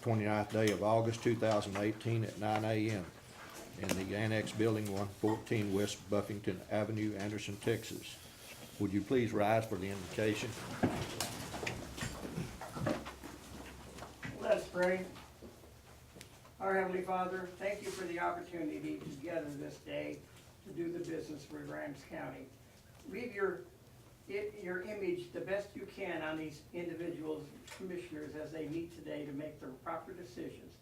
29th day of August 2018 at 9 a.m. in the Annex Building 114 West Buffington Avenue, Anderson, Texas. Would you please rise for the invocation? Let's pray. Our Heavenly Father, thank you for the opportunity to gather this day to do the business for Grimes County. Leave your image the best you can on these individuals, commissioners, as they meet today to make their proper decisions.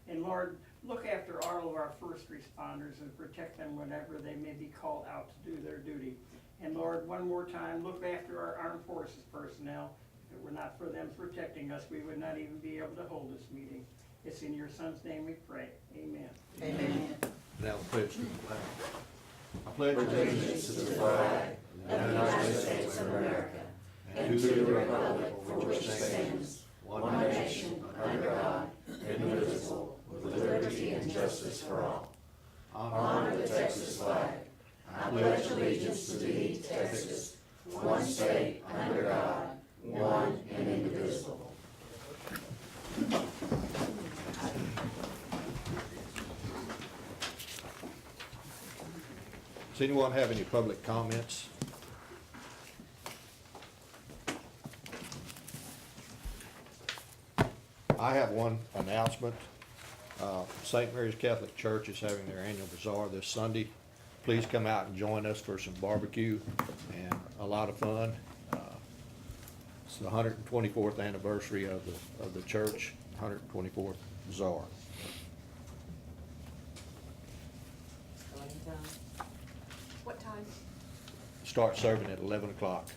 And Lord, look after all of our first responders and protect them whenever they may be called out to do their duty. And Lord, one more time, look after our armed forces personnel. If it were not for them protecting us, we would not even be able to hold this meeting. It's in your Son's name we pray. Amen. Amen. Now pledge to the flag. I pledge Allegiance to the flag of the United States of America and to the republic for which it stands, one nation, under God, indivisible, with liberty and justice for all. Honor the Texas flag. I pledge allegiance to thee, Texas, one state, under God, one and indivisible. Does anyone have any public comments? I have one announcement. St. Mary's Catholic Church is having their annual bazaar this Sunday. Please come out and join us for some barbecue and a lot of fun. It's the 124th anniversary of the church, 124th bazaar. What time? Start serving at 11 o'clock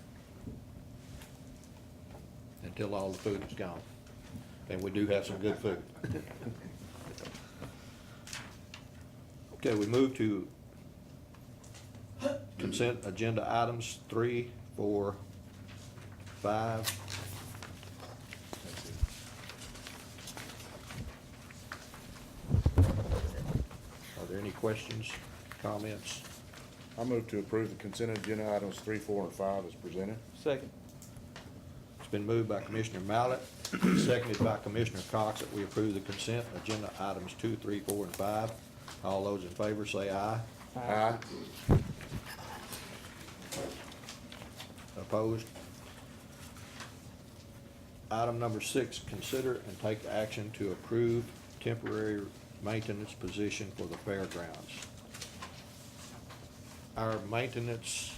until all the food is gone. And we do have some good food. Okay, we move to consent agenda items 3, 4, 5. Are there any questions, comments? I move to approve the consent agenda items 3, 4, and 5 as presented. Second. It's been moved by Commissioner Mallett, seconded by Commissioner Cox, that we approve the consent agenda items 2, 3, 4, and 5. All those in favor say aye. Aye. Opposed? Item number 6, consider and take action to approve temporary maintenance position for the fairgrounds. Our maintenance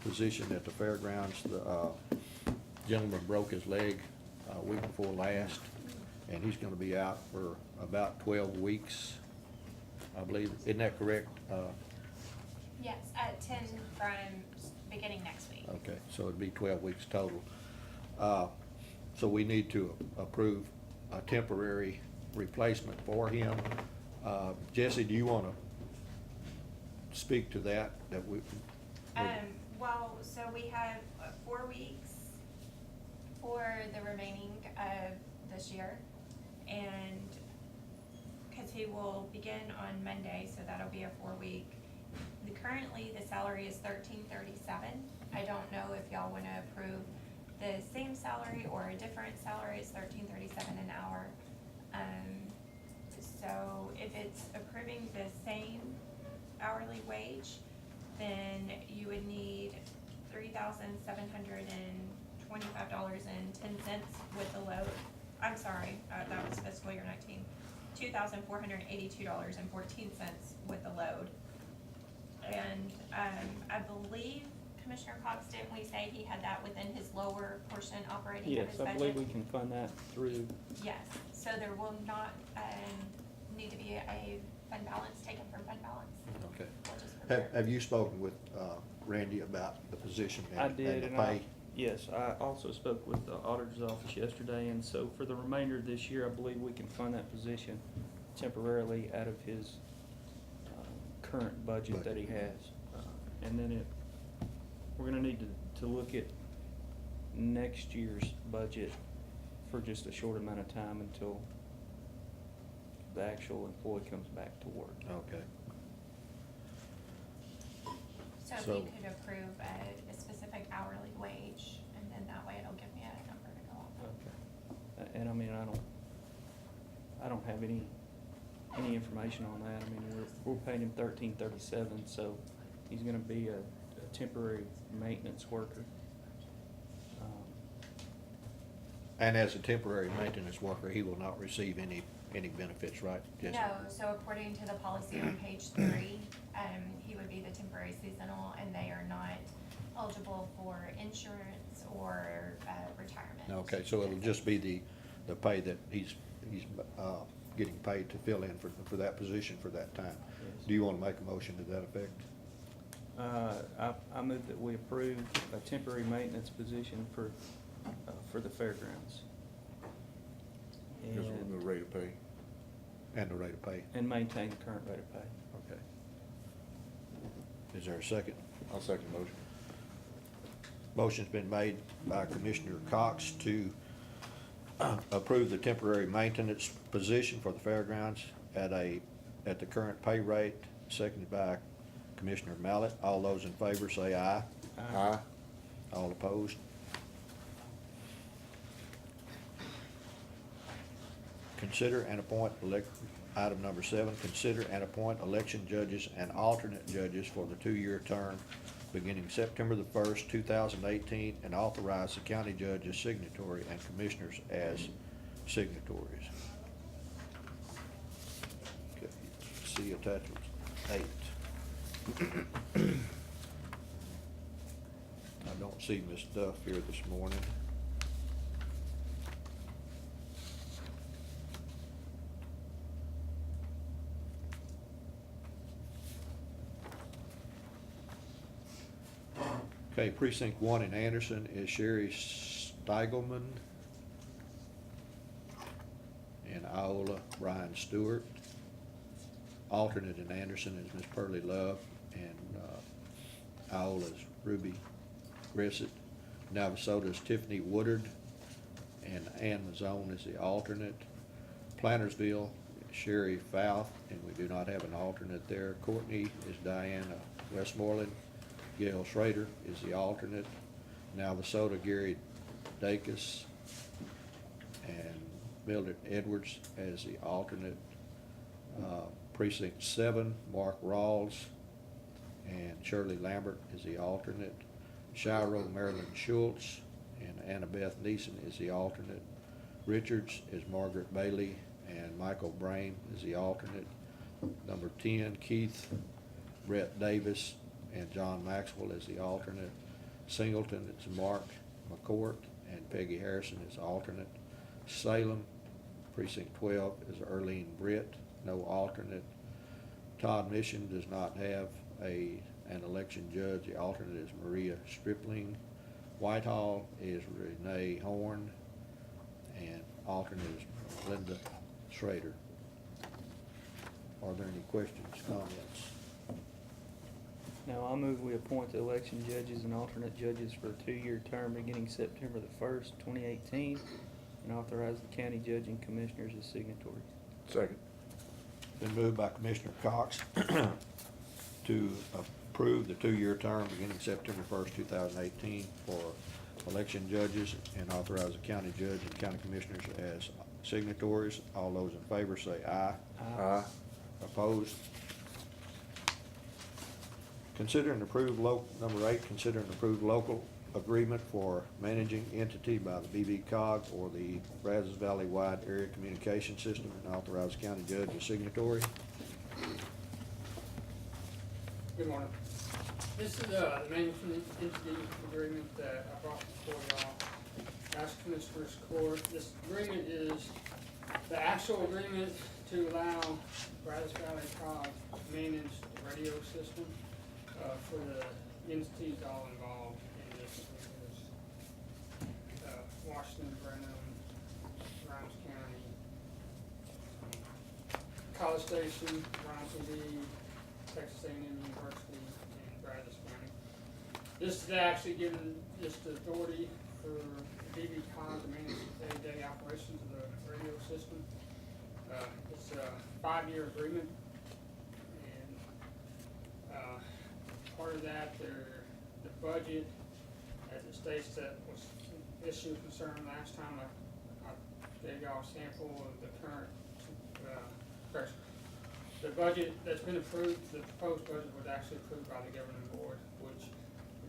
position at the fairgrounds, the gentleman broke his leg week before last, and he's gonna be out for about 12 weeks, I believe. Isn't that correct? Yes, at 10 from beginning next week. Okay, so it'd be 12 weeks total. So we need to approve a temporary replacement for him. Jesse, do you want to speak to that? Well, so we have 4 weeks for the remaining of this year, and because he will begin on Monday, so that'll be a 4-week. Currently, the salary is $13.37. I don't know if y'all want to approve the same salary or a different salary. It's $13.37 an hour. So if it's approving the same hourly wage, then you would need $3,725.10 with the load. I'm sorry, that was fiscal year 19. $2,482.14 with the load. And I believe Commissioner Cox, didn't we say he had that within his lower portion operating of his Yes, budget? I believe we can fund that through, Yes, so there will not need to be a fund balance taken from fund balance. Okay. We'll just prepare. Have you spoken with Randy about the position I and did, the and pay? yes, I also spoke with the auditor's office yesterday, and so for the remainder of this year, I believe we can fund that position temporarily out of his current budget that he has. And then we're gonna need to look at next year's budget for just a short amount of time until the actual employee comes back to work. Okay. So if So- you could approve a specific hourly wage, and then that way it'll give me a number to go off of. Okay. And I mean, don't have any information on that. I mean, we're paying him $13.37, so he's gonna be a temporary maintenance worker. And as a temporary maintenance worker, he will not receive any benefits, right, Jesse? No, so according to the policy on page 3, he would be the temporary seasonal, and they are not eligible for insurance or retirement. Okay, so it'll just be the pay that he's getting paid to fill in for that position for that time. Yes. Do you want to make a motion to that effect? I move that we approve a temporary maintenance position for the fairgrounds. Just with the rate of pay. And the rate of pay? And maintain the current rate of pay. Okay. Is there a second? I'll second the motion. Motion's been made by Commissioner Cox to approve the temporary maintenance position for the fairgrounds at the current pay rate, seconded by Commissioner Mallett. All those in favor say aye. Aye. All opposed? Consider and appoint item number 7, consider and appoint election judges and alternate judges for the 2-year term beginning September the 1st, 2018, and authorize the county judge as signatory and commissioners as signatories. Okay, see attachment 8. I don't see Ms. Duff here this morning. Okay, precinct 1 in Anderson is Sherry Steigelman. In Iola, Brian Stewart. Alternate in Anderson is Miss Pearlie Love, and Iola's Ruby Grissett. Navasota's Tiffany Woodard, and Ann Mazzone is the alternate. Plantersville, Sherry Fouth, and we do not have an alternate there. Courtney is Diana Westmoreland. Gail Schrader is the alternate. Navasota, Gary Dacus, and Mildred Edwards as the alternate. Precinct 7, Mark Rawls, and Shirley Lambert is the alternate. Shiro, Marilyn Schultz, and Annabeth Neeson is the alternate. Richards is Margaret Bailey, and Michael Brain is the alternate. Number 10, Keith Brett Davis, and John Maxwell is the alternate. Singleton is Mark McCourt, and Peggy Harrison is alternate. Salem, precinct 12 is Earlene Britt, no alternate. Todd Mission does not have an election judge. The alternate is Maria Stripling. Whitehall is Renee Horn, and alternate is Linda Schrader. Are there any questions, comments? Now, I move we appoint the election judges and alternate judges for a 2-year term beginning September the 1st, 2018, and authorize the county judge and commissioners as signatories. Second. Been moved by Commissioner Cox to approve the 2-year term beginning September 1st, 2018 for election judges, and authorize the county judge and county commissioners as signatories. All those in favor say aye. Aye. Opposed? Consider and approve number 8, consider and approve local agreement for managing entity by the BVCOG or the Brazos Valley Wide Area Communication System, and authorize county judge as signatory. Good morning. This is the management entity agreement that I brought before y'all. Ask Commissioners Court. This agreement is the actual agreement to allow Brazos Valley COG to manage the radio system for the entities all involved in this. Washington, Brenham, Grimes County, College Station, Grimes PD, Texas A&M University, and Brazos County. This is actually giving just the authority for BVCOG to manage the day-to-day operations of the radio system. It's a 5-year agreement, and part of that, the budget, as it states, that was issue concern last time. I gave y'all a sample of the current correction. The budget that's been approved, the proposed budget was actually approved by the governing board, which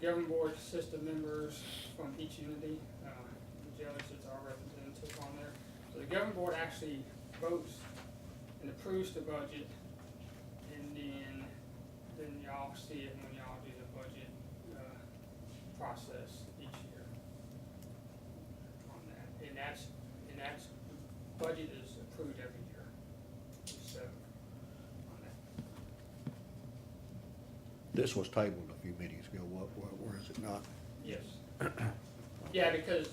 the governing board consists of members from each unity. The judge is our representative on there. So the governing board actually votes and approves the budget, and then y'all see it when y'all do the budget process each year on that. And that's, budget is approved every year. So, on that. This was tabled a few meetings ago, where is it not? Yes. Yeah, because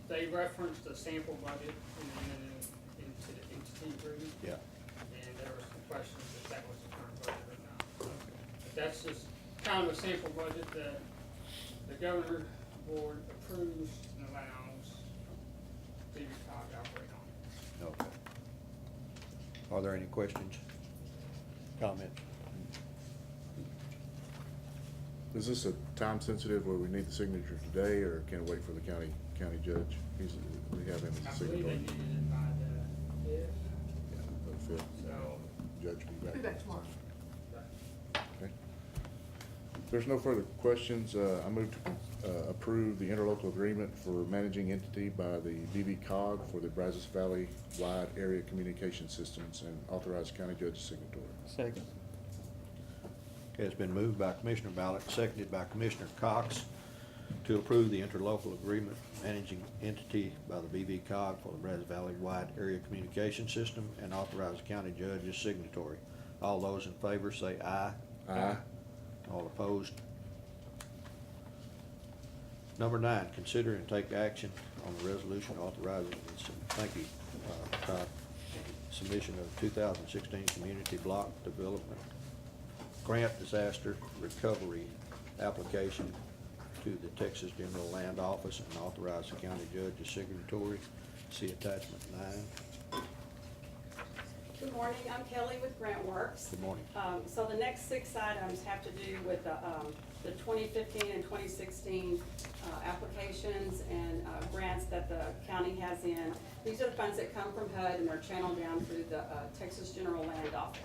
they referenced the sample budget into the entity agreement, Yeah. and there was some questions if that was the current budget or not. But that's just kind of a sample budget that the governor board approves and allows BVCOG to operate on. Okay. Are there any questions, comments? Is this a time sensitive where we need the signature today, or can it wait for the county judge? We have him I as a believe signatory. they needed it by the fifth, Yeah, the fifth. so. Judge be back. Be back tomorrow. Okay. If there's no further questions, I move to approve the interlocal agreement for managing entity by the BVCOG for the Brazos Valley Wide Area Communication Systems and authorize county judge's signatory. Second. Okay, it's been moved by Commissioner Mallett, seconded by Commissioner Cox to approve the interlocal agreement managing entity by the BVCOG for the Brazos Valley Wide Area Communication System and authorize the county judge as signatory. All those in favor say aye. Aye. All opposed? Number 9, consider and take action on the resolution authorizing, thank you, Todd, submission of 2016 Community Block Development Grant Disaster Recovery application to the Texas General Land Office and authorize the county judge as signatory. See attachment 9. Good morning, I'm Kelly with GrantWorks. Good morning. So the next 6 items have to do with the 2015 and 2016 applications and grants that the county has in. These are the funds that come from HUD and are channeled down through the Texas General Land Office,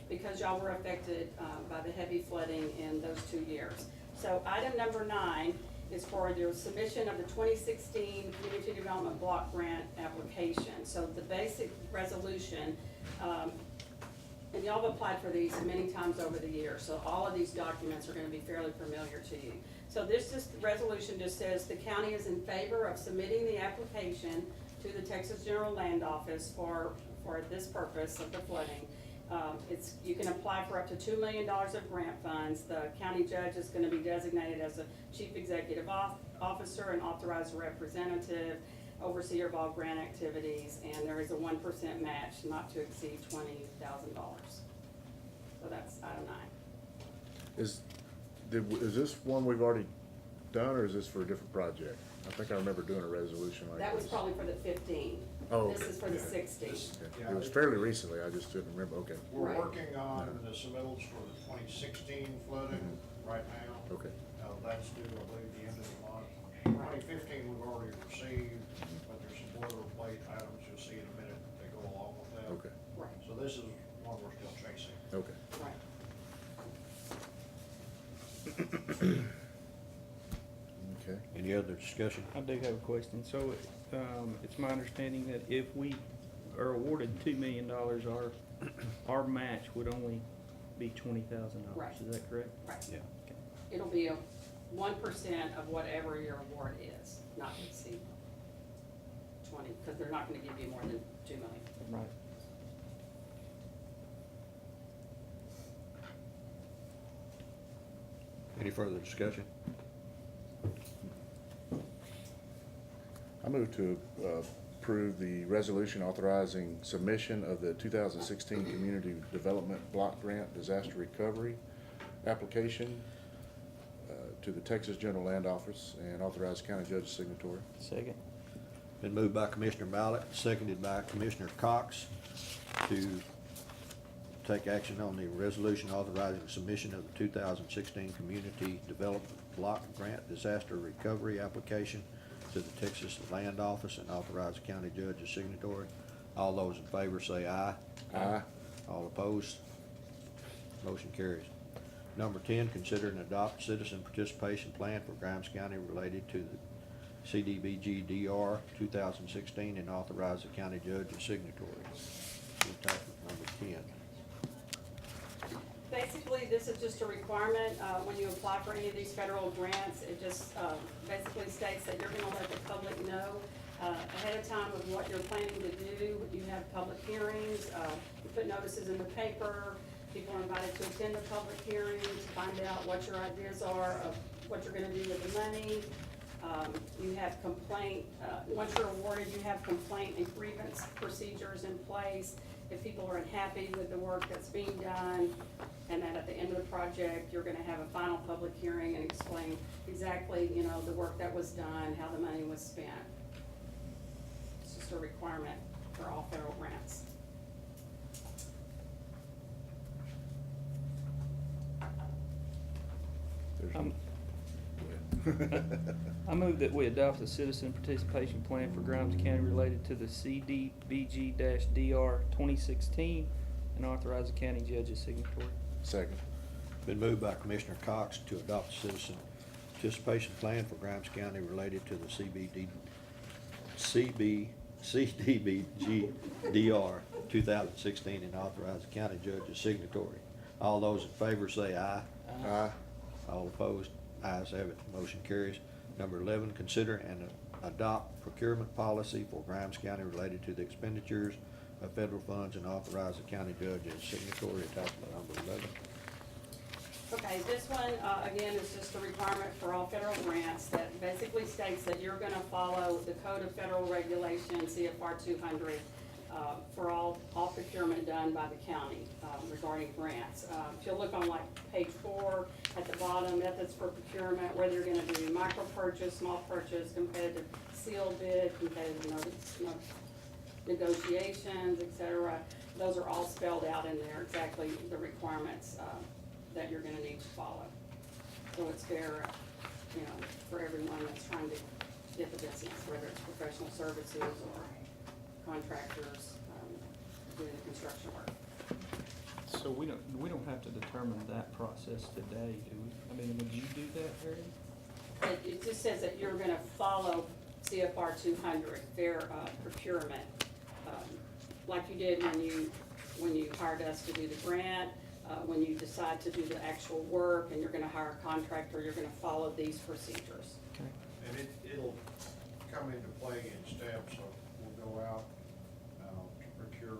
because y'all were affected by the heavy flooding in those 2 years. So item number 9 is for your submission of the 2016 Community Development Block Grant application. So the basic resolution, and y'all have applied for these many times over the years, so all of these documents are gonna be fairly familiar to you. So this resolution just says the county is in favor of submitting the application to the Texas General Land Office for this purpose of the flooding. You can apply for up to $2 million of grant funds. The county judge is gonna be designated as a chief executive officer and authorized representative, overseer of all grant activities, and there is a 1% match not to exceed $20,000. So that's item 9. Is this one we've already done, or is this for a different project? I think I remember doing a resolution like this. That was probably for the 15. Oh, This okay. is for the Yeah. 16. Okay. It was fairly recently, I just didn't remember, okay, We're Right. working on the submittals for the 2016 flooding right now. okay. That's due, I believe, the end of the month. 2015 we've already received, but there's some boilerplate items you'll see in a minute that go along with that. Okay, Right, So this is one we're still chasing. okay. right. Okay. Any other discussion? I do have a question. So, it's my understanding that if we are awarded $2 million, our match would only be $20,000. Right. Is that correct? Right. Yeah. Okay. It'll be a 1% of whatever your award is, not to exceed 20, because they're not gonna give you more than 2 million. Right. Any further discussion? I move to approve the resolution authorizing submission of the 2016 Community Development Block Grant Disaster Recovery application to the Texas General Land Office and authorize county judge's signatory. Second. Been moved by Commissioner Mallett, seconded by Commissioner Cox to take action on the resolution authorizing submission of the 2016 Community Development Block Grant Disaster Recovery application to the Texas Land Office and authorize the county judge as signatory. All those in favor say aye. Aye. All opposed? Motion carries. Number 10, consider and adopt citizen participation plan for Grimes County related to the CDBG DR 2016 and authorize the county judge as signatory. Attachment number 10. Basically, this is just a requirement, when you apply for any of these federal grants, it just, basically states that you're gonna let the public know, ahead of time of what you're planning to do. You have public hearings, you put notices in the paper, people are invited to attend the public hearings, find out what your ideas are of what you're gonna do with the money. You have complaint, once you're awarded, you have complaint and grievance procedures in place. If people are unhappy with the work that's being done, and then at the end of the project, you're gonna have a final public hearing and explain exactly, you know, the work that was done, how the money was spent. It's just a requirement for all federal grants. There's Um, Go ahead. I move that we adopt the citizen participation plan for Grimes County related to the CDBG-DR 2016 and authorize the county judge as signatory. Second. Been moved by Commissioner Cox to adopt the citizen participation plan for Grimes County related to the CDBG DR 2016 and authorize the county judge as signatory. All those in favor say aye. Aye. All opposed? Ayes have it. Motion carries. Number 11, consider and adopt procurement policy for Grimes County related to the expenditures of federal funds and authorize the county judge as signatory. Attachment number 11. Okay, this one, again, is just a requirement for all federal grants that basically states that you're gonna follow the Code of Federal Regulations, CFR 200, for all procurement done by the county, regarding grants. If you'll look on like page 4, at the bottom, methods for procurement, whether you're gonna do micro purchase, small purchase, competitive sealed bid, competitive negotiations, et cetera, those are all spelled out in there, exactly the requirements, that you're gonna need to follow. So it's fair, you know, for everyone that's trying to get the business, whether it's professional services or contractors, doing the construction work. So we don't have to determine that process today, do we? I mean, would you do that, Harry? It just says that you're gonna follow CFR 200, fair procurement, like you did when you hired us to do the grant, when you decide to do the actual work and you're gonna hire a contractor, you're gonna follow these procedures. Okay. And it'll come into play in steps, so we'll go out, to procure,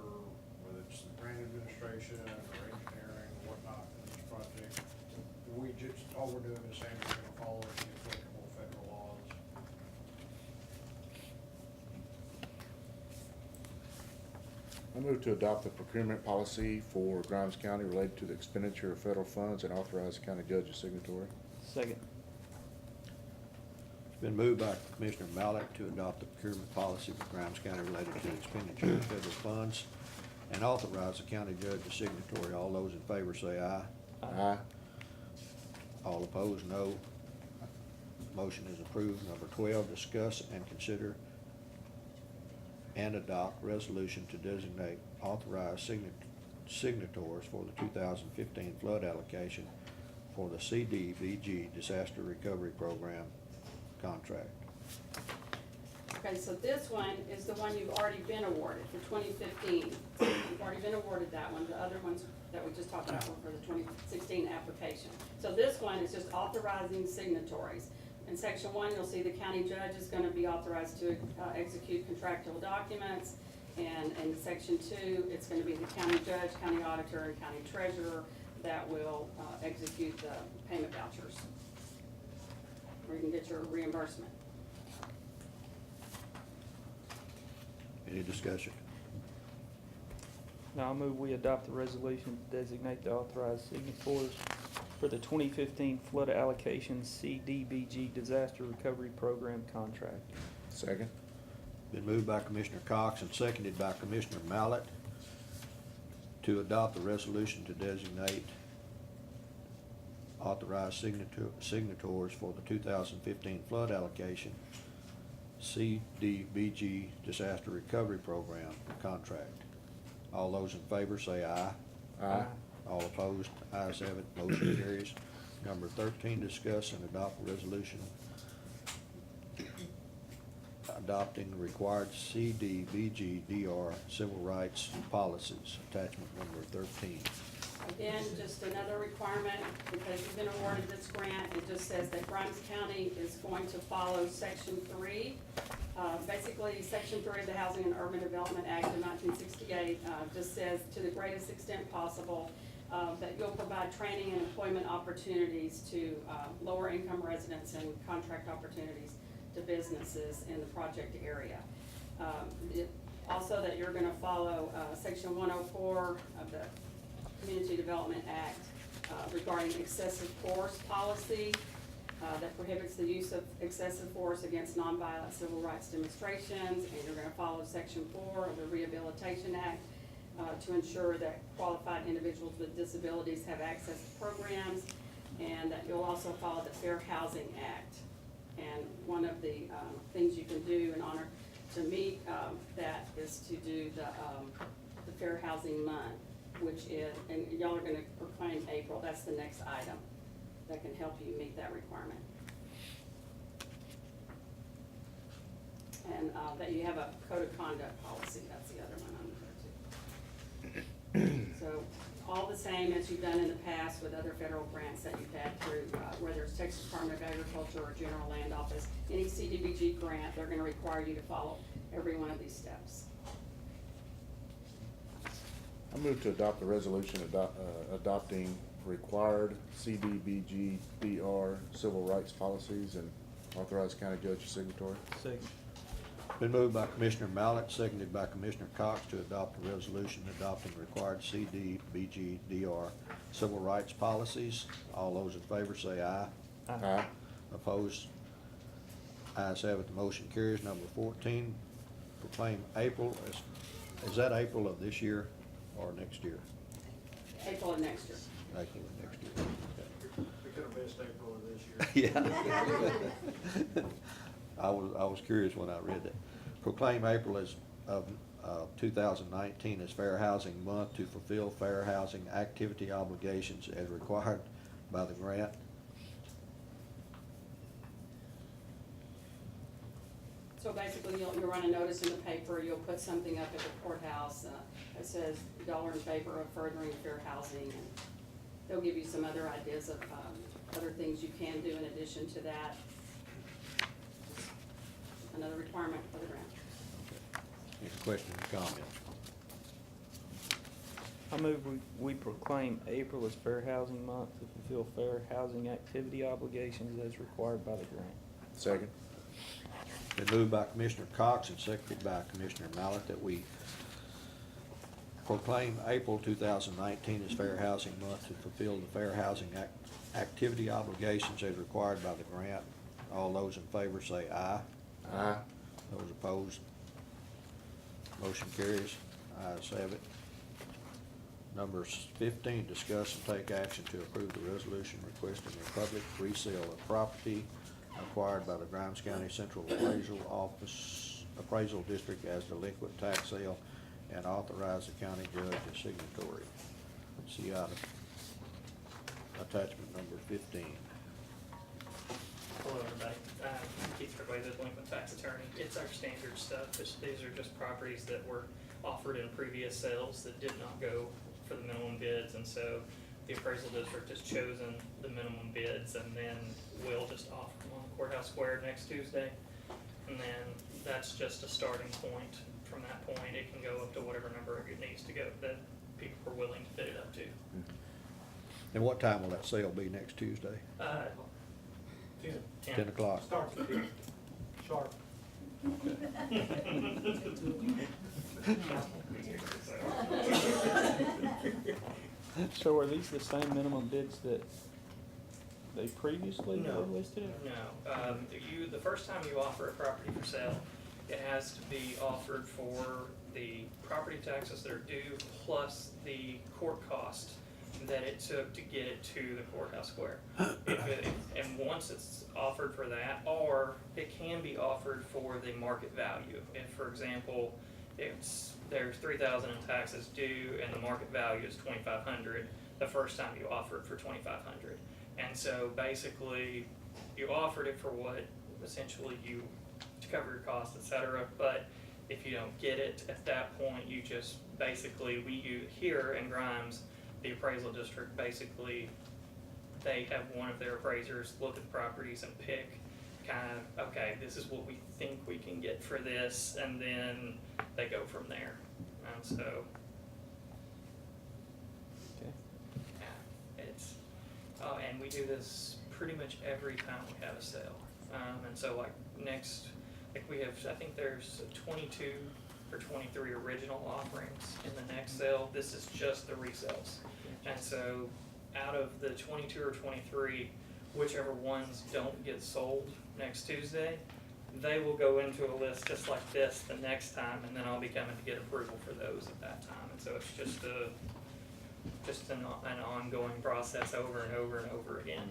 whether it's the grant administration or engineering or whatnot for these projects. All we're doing is saying we're gonna follow the applicable federal laws. I move to adopt the procurement policy for Grimes County related to the expenditure of federal funds and authorize the county judge as signatory. Second. It's been moved by Commissioner Mallett to adopt the procurement policy for Grimes County related to the expenditure of federal funds and authorize the county judge as signatory. All those in favor say aye. Aye. All opposed, no. Motion is approved. Number 12, discuss and consider and adopt resolution to designate authorized signatories for the 2015 flood allocation for the CDBG Disaster Recovery Program contract. Okay, so this one is the one you've already been awarded for 2015. You've already been awarded that one. The other ones that we just talked about were for the 2016 application. So this one is just authorizing signatories. In section 1, you'll see the county judge is gonna be authorized to execute contractual documents. And in section 2, it's gonna be the county judge, county auditor, and county treasurer that will execute the payment vouchers, where you can get your reimbursement. Any discussion? Now I move we adopt the resolution to designate the authorized signatories for the 2015 flood allocation CDBG Disaster Recovery Program contract. Second. Been moved by Commissioner Cox and seconded by Commissioner Mallett to adopt the resolution to designate authorized signatories for the 2015 flood allocation CDBG Disaster Recovery Program contract. All those in favor say aye. Aye. All opposed, ayes have it, motion carries. Number 13, discuss and adopt a resolution adopting the required CDBG-DR civil rights policies, attachment number 13. Again, just another requirement, because you've been awarded this grant, it just says that Grimes County is going to follow Section 3. Basically, Section 3 of the Housing and Urban Development Act of 1968 just says, to the greatest extent possible, that you'll provide training and employment opportunities to lower income residents and contract opportunities to businesses in the project area. Also, that you're gonna follow Section 104 of the Community Development Act regarding excessive force policy that prohibits the use of excessive force against nonviolent civil rights demonstrations. And you're gonna follow Section 4 of the Rehabilitation Act to ensure that qualified individuals with disabilities have access to programs, and that you'll also follow the Fair Housing Act. And one of the things you can do in honor to meet that is to do the Fair Housing Month, which is, and y'all are gonna proclaim April, that's the next item that can help you meet that requirement. And that you have a code of conduct policy, that's the other one on there too. So, all the same as you've done in the past with other federal grants that you've had through, whether it's Texas Department of Agriculture or General Land Office, any CDBG grant, they're gonna require you to follow every one of these steps. I move to adopt a resolution adopting required CDBG-DR civil rights policies and authorize county judge as signatory. Second. Been moved by Commissioner Mallett, seconded by Commissioner Cox to adopt a resolution adopting required CDBG-DR civil rights policies. All those in favor say aye. Aye. Opposed? Ayes have it, the motion carries. Number 14, proclaim April, is that April of this year or next year? April of next year. April of next year. We could have missed April of this year. Yeah. I was curious when I read that. Proclaim April as of 2019 as Fair Housing Month to fulfill fair housing activity obligations as required by the grant. So basically, you'll run a notice in the paper, you'll put something up at the courthouse that says dollar in favor of furthering fair housing, and they'll give you some other ideas of other things you can do in addition to that. Another requirement for the grant. Any questions or comments? I move we proclaim April as Fair Housing Month to fulfill fair housing activity obligations as required by the grant. Second. Been moved by Commissioner Cox and seconded by Commissioner Mallett that we proclaim April 2019 as Fair Housing Month to fulfill the fair housing activity obligations as required by the grant. All those in favor say aye. Aye. Those opposed? Motion carries. Ayes have it. Number 15, discuss and take action to approve the resolution requesting a public resale of property acquired by the Grimes County Central Appraisal District as delinquent tax sale and authorize the county judge as signatory. See item, attachment number 15. Hello, everybody. Keith Ridgway, the delinquent tax attorney. It's our standard stuff. These are just properties that were offered in previous sales that did not go for the minimum bids, and so the appraisal district has chosen the minimum bids, and then we'll just offer them on the courthouse square next Tuesday. And then that's just a starting point. From that point, it can go up to whatever number it needs to go that people are willing to bid it up to. And what time will that sale be next Tuesday? 10 o'clock. Starts at 10, sharp. So are these the same minimum bids that they previously No. were listed at? No, the first time you offer a property for sale, it has to be offered for the property taxes that are due plus the court cost that it took to get it to the courthouse square. And once it's offered for that, or it can be offered for the market value. If, for example, there's 3,000 in taxes due and the market value is 2,500, the first time you offer it for 2,500. And so basically, you offered it for what essentially you, to cover your costs, et cetera, but if you don't get it at that point, you just basically, here in Grimes, the appraisal district, basically, they have one of their appraisers look at the properties and pick kind of, okay, this is what we think we can get for this, and then they go from there. And so, Okay. yeah, and we do this pretty much every time we have a sale. And so like we have, I think there's 22 or 23 original offerings in the next sale. This is just the resales. And so out of the 22 or 23, whichever ones don't get sold next Tuesday, they will go into a list just like this the next time, and then I'll be coming to get approval for those at that time. And so it's just an ongoing process over and over and over again.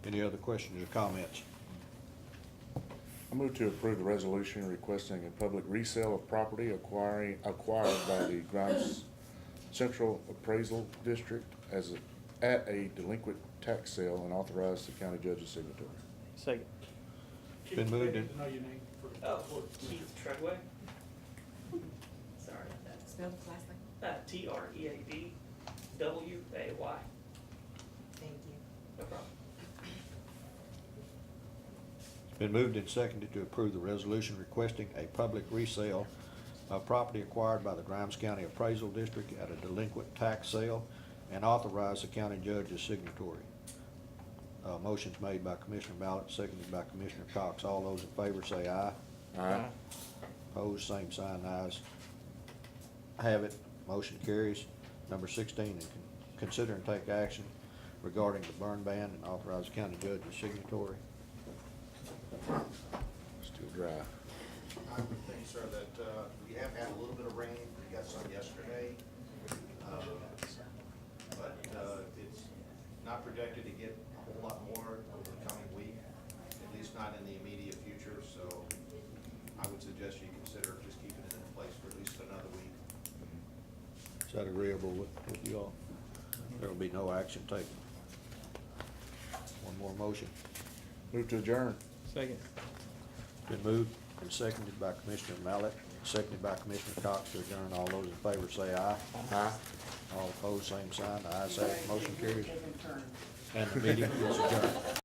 Any other questions or comments? I move to approve the resolution requesting a public resale of property acquired by the Grimes Central Appraisal District at a delinquent tax sale and authorize the county judge's signatory. Second. It's been moved in. Know your name for. Keith Treadway. Sorry about that. Spell the last name. Treadway. Thank you. No problem. It's been moved and seconded to approve the resolution requesting a public resale of property acquired by the Grimes County Appraisal District at a delinquent tax sale and authorize the county judge as signatory. Motion's made by Commissioner Mallett, seconded by Commissioner Cox. All those in favor say aye. Aye. Opposed, same sign, ayes. Have it, motion carries. Number 16, consider and take action regarding the burn ban and authorize the county judge as signatory. Still dry. I would think, sir, that we have had a little bit of rain, we got some yesterday. But it's not projected to get a whole lot more over the coming week, at least not in the immediate future, so I would suggest you consider just keeping it in place for at least another week. Is that agreeable with you all? There will be no action taken. One more motion. Move to adjourn. Second. Been moved and seconded by Commissioner Mallett, seconded by Commissioner Cox to adjourn. All those in favor say aye. Aye. All opposed, same sign. The ayes have it, motion carries. Taking turns. And the meeting is adjourned.